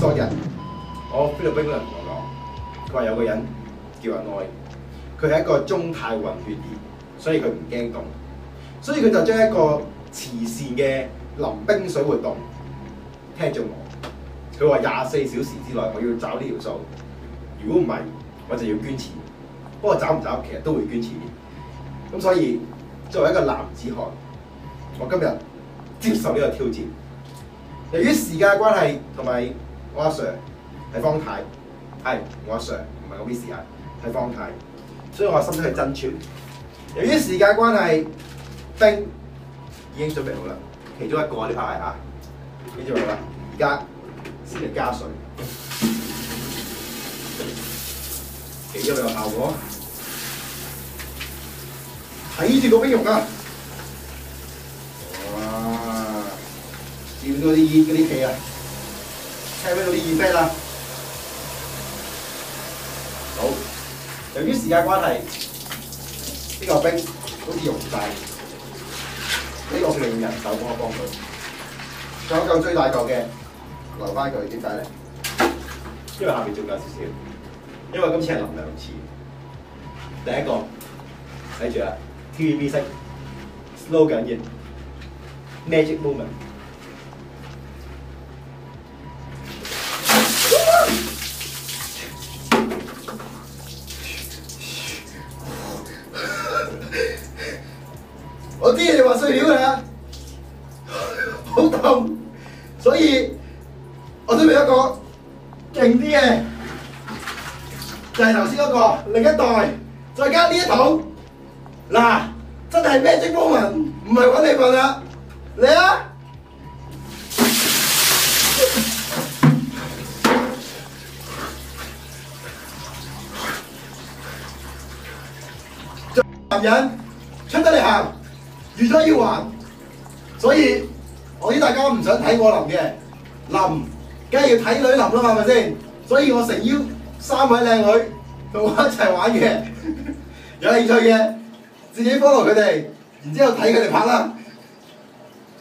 昨日我菲律賓嗰人同我講，佢話有個人叫阿愛，佢係一個中太混血兒，所以佢唔驚凍，所以佢就將一個慈善嘅淋冰水活動聽中我。佢話24小時之內我要找呢條數，如果唔係我就要捐錢。不過找唔找其實都會捐錢。咁所以作為一個男子漢，我今日接受呢個挑戰。由於時間關係同埋我阿 Sir 係方太，係我阿 Sir 唔係我 Miss 啊，係方太，所以我心出去爭傳。由於時間關係，冰已經準備好啦，其中一個呢排係嚇，已經準備好啦，而家先嚟加水，幾有效果？睇住個冰溶啊！哇！見到啲熱嗰啲氣啊，聽到啲熱飛啦。好，由於時間關係，呢個冰好似溶晒，呢個決定用人手幫一幫佢。仲有嚿最大嚿嘅留翻佢，點解咧？因為下面仲有少少，因為今次係淋2次。第一個睇住啦 ，TVB 式 slogan 嘅 Magic Moment。我知你話碎料㗎啦，好凍，所以我準備一個勁啲嘅，就係頭先嗰個另一袋，再加呢一桶。嗱，真係 Magic Moment，唔係揾你份啦，嚟啊！男人出得嚟行，預咗要還，所以我知大家唔想睇我淋嘅，淋梗係要睇女淋啦，係咪先？所以我誠邀3位靚女同我一齊玩嘅，有興趣嘅自己 follow 佢哋，然之後睇佢哋拍啦。